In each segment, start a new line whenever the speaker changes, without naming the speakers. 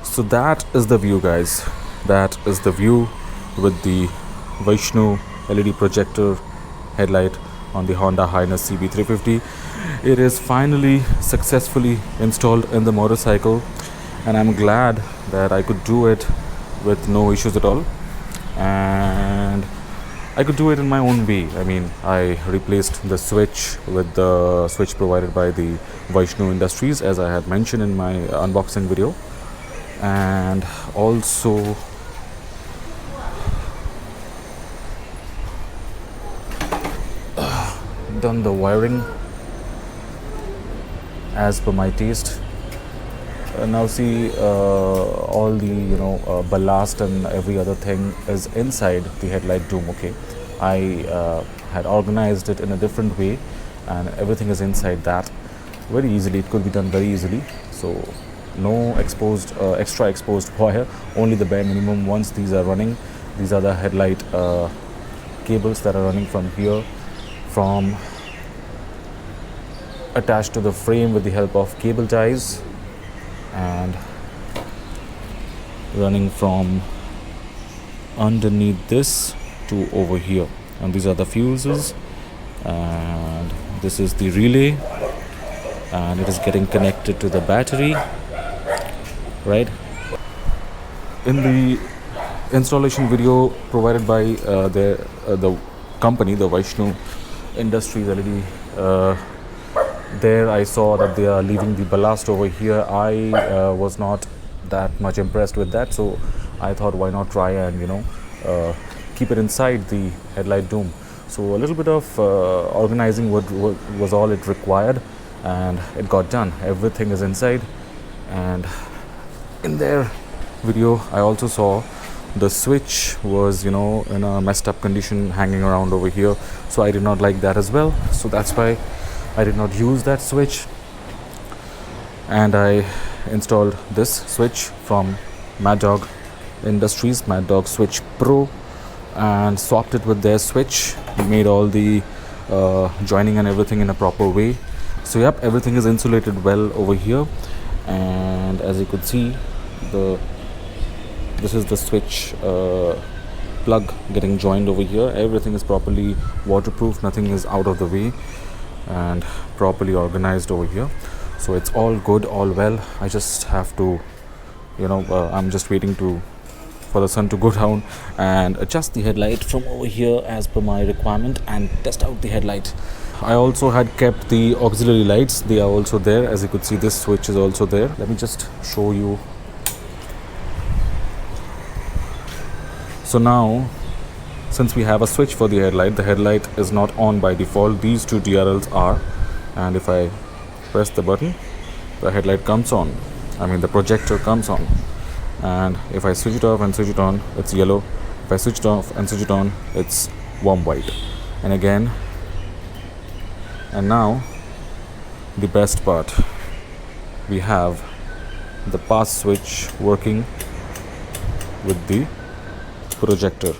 So that is the view, guys. That is the view with the Vaishnu LED projector headlight on the Honda CB350. It is finally successfully installed in the motorcycle, and I'm glad that I could do it with no issues at all, and I could do it in my own way. I mean, I replaced the switch with the switch provided by the Vaishnu Industries, as I had mentioned in my unboxing video, and also done the wiring as per my taste. Now see, all the ballast and every other thing is inside the headlight dome. Okay, I had organized it in a different way, and everything is inside that very easily. It could be done very easily. So no exposed extra exposed wire, only the bare minimum ones. These are running. These are the headlight cables that are running from here, from attached to the frame with the help of cable ties, and running from underneath this to over here. And these are the fuses, and this is the relay, and it is getting connected to the battery, right? In the installation video provided by the company, the Vaishnu Industries LED, there I saw that they are leaving the ballast over here. I was not that much impressed with that, so I thought, why not try and keep it inside the headlight dome. So a little bit of organizing was all it required, and it got done. Everything is inside, and in their video I also saw the switch was in a messed up condition, hanging around over here. So I did not like that as well, so that's why I did not use that switch, and I installed this switch from Mad Dog Industries, Mad Dog Switch Pro, and swapped it with their switch. Made all the joining and everything in a proper way. So yep, everything is insulated well over here, and as you could see, this is the switch plug getting joined over here. Everything is properly waterproof, nothing is out of the way, and properly organized over here. So it's all good, all well. I just have to I'm just waiting for the sun to go down and adjust the headlight from over here as per my requirement, and test out the headlight. I also had kept the auxiliary lights. They are also there. As you could see, this switch is also there. Let me just show you. So now, since we have a switch for the headlight is not on by default. These two DRLs are, and if I press the button, the headlight comes on. I mean, the projector comes on. And if I switch it off and switch it on, it's yellow. If I switch it off and switch it on, it's warm white. And again, and now the best part, we have the pass switch working with the projector.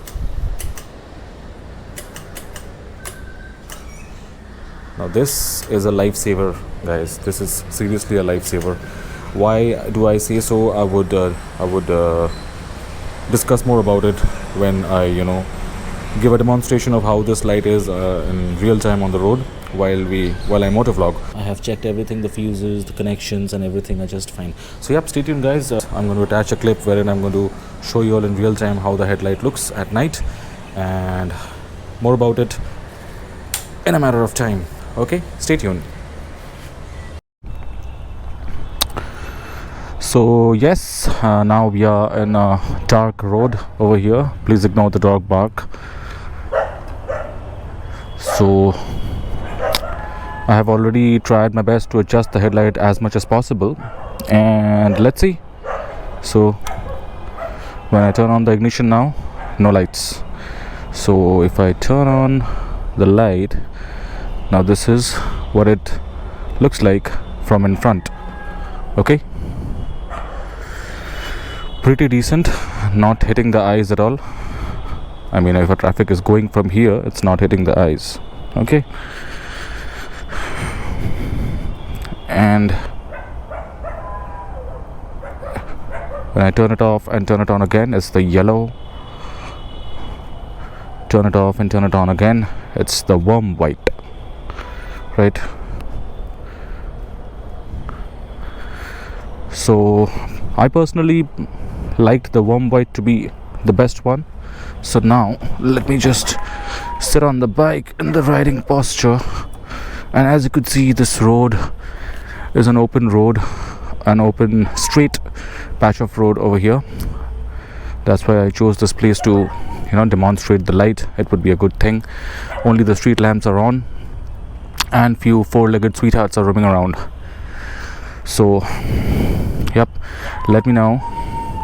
Now this is a lifesaver, guys. This is seriously a lifesaver. Why do I say so? I would discuss more about it when I give a demonstration of how this light is in real time on the road while I motovlog. I have checked everything, the fuses, the connections, and everything are just fine. So yep, stay tuned, guys. I'm going to attach a clip wherein I'm going to show you all in real time how the headlight looks at night, and more about it in a matter of time. Okay, stay tuned. So yes, now we are in a dark road over here. Please ignore the dog bark. So I have already tried my best to adjust the headlight as much as possible, and let's see. So when I turn on the ignition now, no lights. So if I turn on the light, now this is what it looks like from in front. Okay, pretty decent, not hitting the eyes at all. I mean, if a traffic is going from here, it's not hitting the eyes. Okay, and When I turn it off and turn it on again, it's the yellow. Turn it off and turn it on again, it's the warm white, right? So I personally liked the warm white to be the best one. So now let me just sit on the bike in the riding posture, and as you could see, this road is an open road, an open straight patch of road over here. That's why I chose this place to demonstrate the light. It would be a good thing. Only the street lamps are on, and few four-legged sweethearts are roaming around. So yep, let me now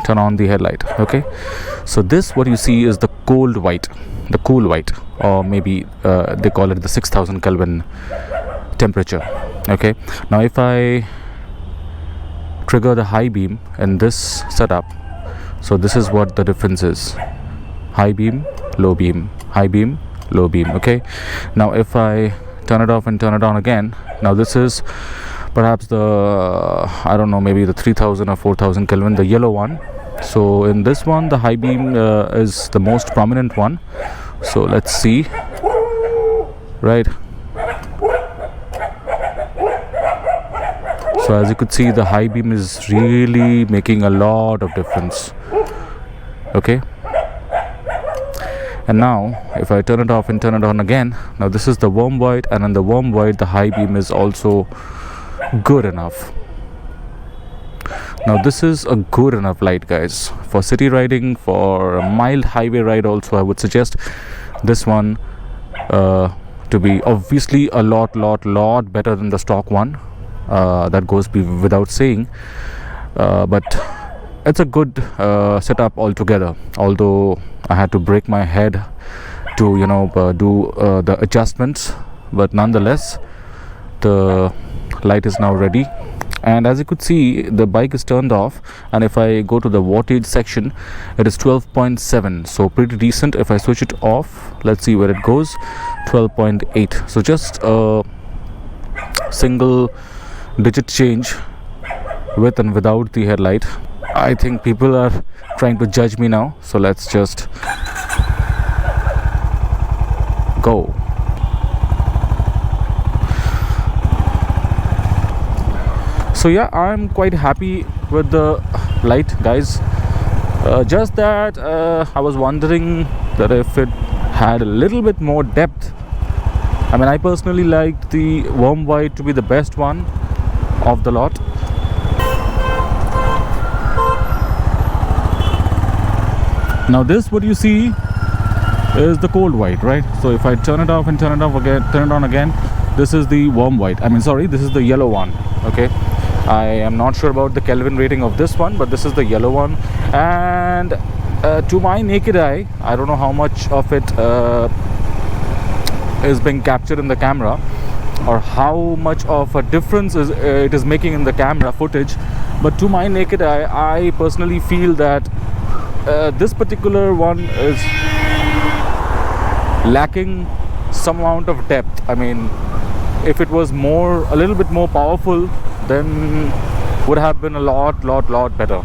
turn on the headlight. Okay, so this, what you see, is the cold white, the cool white, or maybe they call it the 6000 Kelvin temperature. Okay, now if I trigger the high beam in this setup, so this is what the difference is: high beam, low beam, high beam, low beam. Okay, now if I turn it off and turn it on again, now this is perhaps the, I don't know, maybe the 3000 or 4000 Kelvin, the yellow one. So in this one, the high beam is the most prominent one. So let's see, right? So as you could see, the high beam is really making a lot of difference. Okay, and now if I turn it off and turn it on again, now this is the warm white, and in the warm white the high beam is also good enough. Now this is a good enough light, guys, for city riding, for a mild highway ride also. I would suggest this one to be obviously a lot better than the stock one. That goes without saying, but it's a good setup altogether. Although I had to break my head to do the adjustments, but nonetheless the light is now ready. And as you could see, the bike is turned off, and if I go to the wattage section, it is 12.7, so pretty decent. If I switch it off, let's see where it goes. 12.8, so just a single digit change with and without the headlight. I think people are trying to judge me now, so let's just go. So yeah, I'm quite happy with the light, guys. Just that I was wondering that if it had a little bit more depth. I mean, I personally liked the warm white to be the best one of the lot. Now this, what you see, is the cold white, right? So if I turn it off and turn it off again, turn it on again, this is the warm white. I mean, sorry, this is the yellow one. Okay, I am not sure about the Kelvin rating of this one, but this is the yellow one. And to my naked eye, I don't know how much of it is being captured in the camera, or how much of a difference it is making in the camera footage, but to my naked eye, I personally feel that this particular one is lacking some amount of depth. I mean, if it was a little bit more powerful, then would have been a lot better.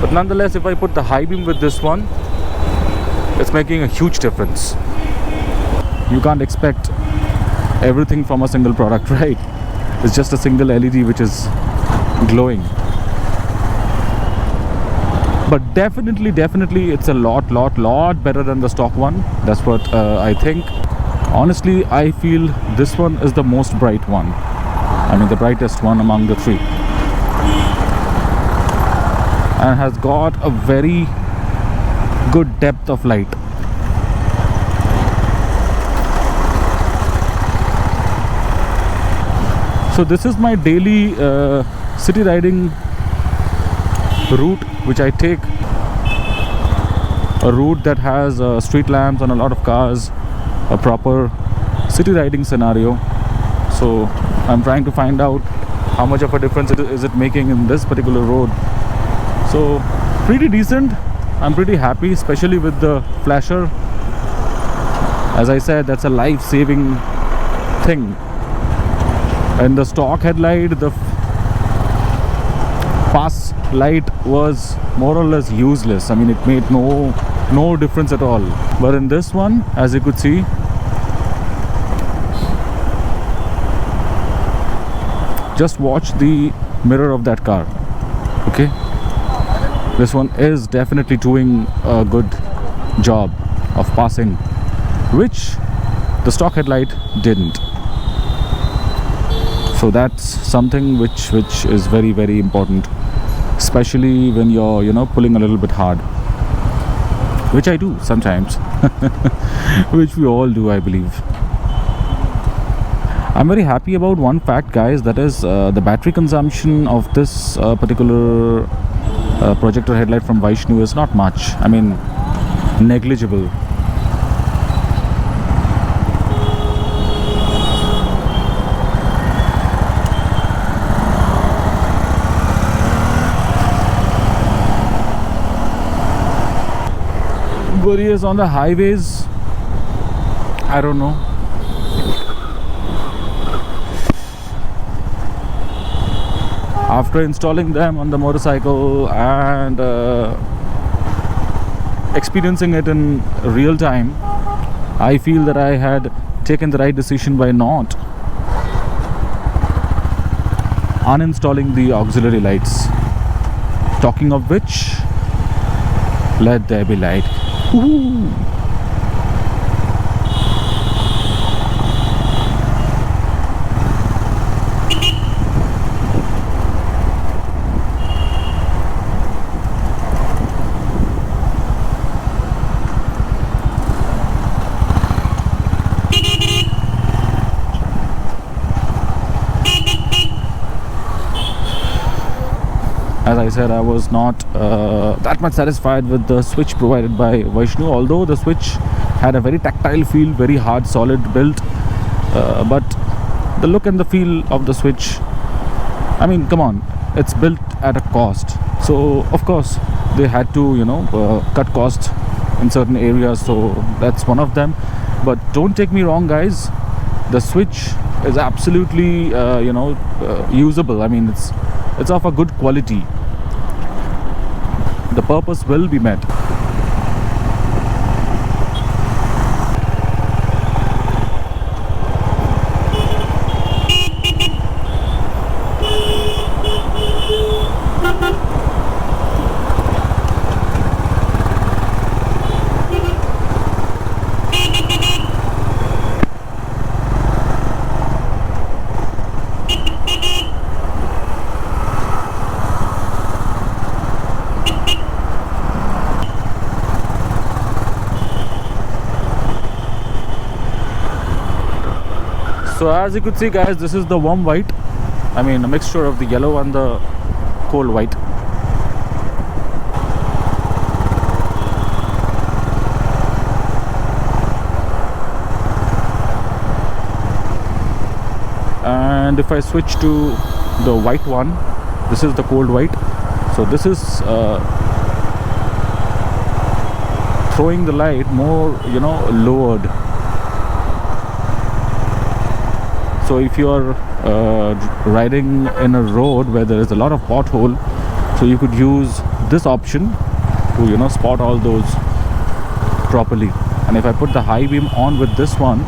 But nonetheless, if I put the high beam with this one, it's making a huge difference. You can't expect everything from a single product, right? It's just a single LED which is glowing. But definitely it's a lot better than the stock one. That's what I think. Honestly, I feel this one is the most bright one. I mean, the brightest one among the three, and has got a very good depth of light. So this is my daily city riding route, which I take. A route that has street lamps and a lot of cars, a proper city riding scenario. So I'm trying to find out how much of a difference is it making in this particular road. So pretty decent. I'm pretty happy, especially with the flasher. As I said, that's a life-saving thing. And the stock headlight, pass light was more or less useless. I mean, it made no difference at all. But in this one, as you could see, just watch the mirror of that car. Okay, this one is definitely doing a good job of passing, which the stock headlight didn't. So that's something which is very, very important, especially when you're, you know, pulling a little bit hard, which I do sometimes, which we all do, I believe. I'm very happy about one fact, guys, that is the battery consumption of this particular projector headlight from Vaishnu is not much. I mean, negligible. But yes, on the highways, I don't know. After installing them on the motorcycle and experiencing it in real time, I feel that I had taken the right decision by not uninstalling the auxiliary lights. Talking of which, let there be light. Woohoo! As I said, I was not that much satisfied with the switch provided by Vaishnu, although the switch had a very tactile feel, very hard, solid built. But the look and the feel of the switch, I mean, come on, it's built at a cost. So, of course, they had to, you know, cut cost in certain areas. So, that's one of them. But don't take me wrong, guys. The switch is absolutely, usable. I mean, it's of a good quality. The purpose will be met. So as you could see, guys, this is the warm white. I mean, a mixture of the yellow and the cold white. And if I switch to the white one, this is the cold white. So this is throwing the light more, you know, lowered. So if you are riding in a road where there is a lot of pothole, so you could use this option to, you know, spot all those properly. And if I put the high beam on with this one,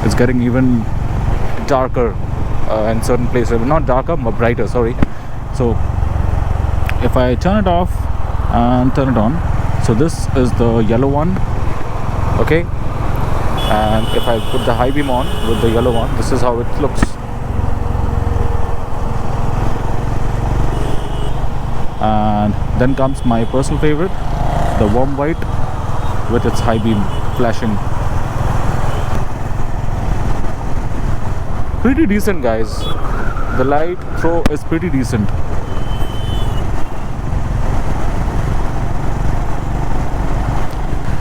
it's getting even darker in certain places. Not darker, but brighter, sorry. So if I turn it off and turn it on, so this is the yellow one, okay. And if I put the high beam on with the yellow one, this is how it looks. And then comes my personal favorite, the warm white with its high beam flashing. Pretty decent, guys. The light throw is pretty decent.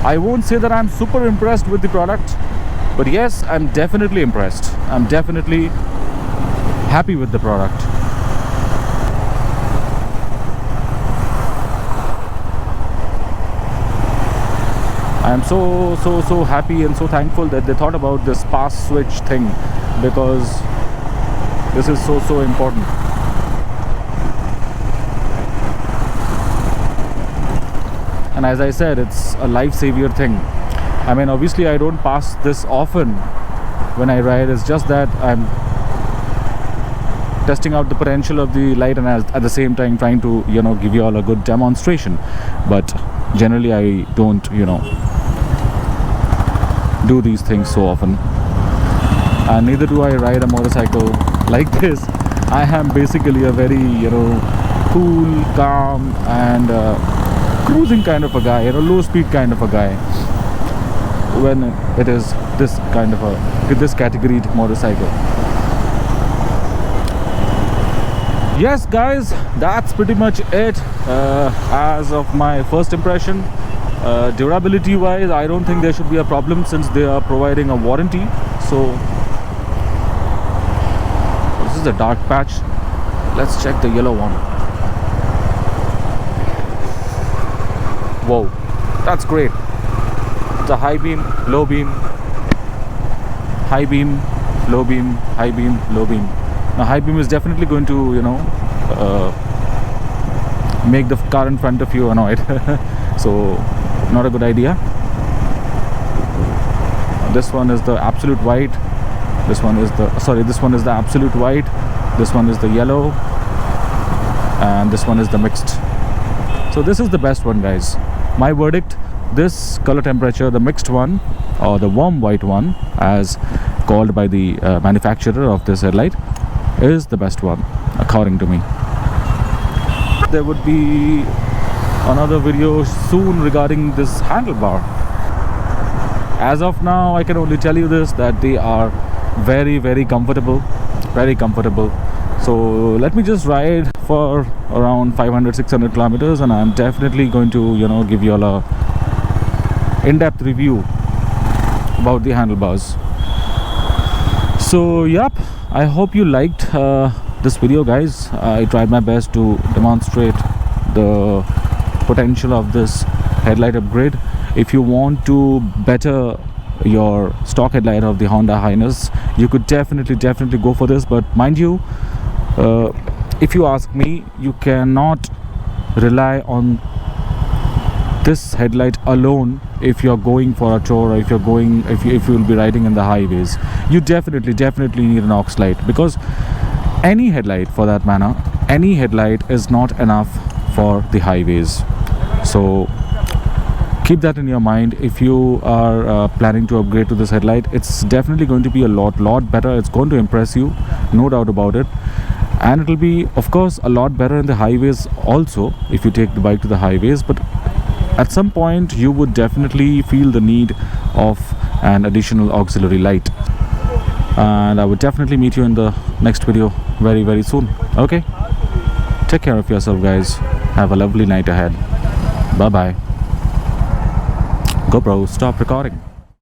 I won't say that I'm super impressed with the product, but yes, I'm definitely impressed. I'm definitely happy with the product. I am so happy and so thankful that they thought about this pass switch thing, because this is so important. and as I said, it's a life savior thing. I mean, obviously I don't pass this often when I ride. It's just that I'm testing out the potential of the light, and at the same time trying to give you all a good demonstration. But generally I don't do these things so often, and neither do I ride a motorcycle like this. I am basically a very cool, calm and cruising kind of a guy, low speed kind of a guy when it is this kind of this category motorcycle. Yes guys, that's pretty much it as of my first impression. Durability wise, I don't think there should be a problem since they are providing a warranty. So this is a dark patch. Let's check the yellow one. Whoa, that's great. It's a high beam, low beam, high beam, low beam, high beam, low beam. Now high beam is definitely going to make the car in front of you annoyed. So not a good idea. This one is the absolute white. This one is the absolute white. This one is the yellow, and this one is the mixed. So this is the best one, guys. My verdict: this color temperature, the mixed one or the warm white one, as called by the manufacturer of this headlight, is the best one according to me. There would be another video soon regarding this handlebar. As of now, I can only tell you this, that they are very, very comfortable, very comfortable. So let me just ride for around 500-600 kilometers, and I'm definitely going to give you all a in-depth review about the handlebars. So yep, I hope you liked this video, guys. I tried my best to demonstrate the potential of this headlight upgrade. If you want to better your stock headlight of the Honda Highness, you could definitely go for this. But mind you, if you ask me, you cannot rely on this headlight alone if you're going for a tour, or if you will be riding in the highways. You definitely need an aux light, because any headlight, for that matter, any headlight is not enough for the highways. So keep that in your mind. If you are planning to upgrade to this headlight, it's definitely going to be a lot better. It's going to impress you, no doubt about it. And it will be, of course, a lot better in the highways also, if you take the bike to the highways. But at some point you would definitely feel the need of an additional auxiliary light, and I would definitely meet you in the next video very soon. Okay, take care of yourself, guys. Have a lovely night ahead. Bye bye. GoPro, stop recording.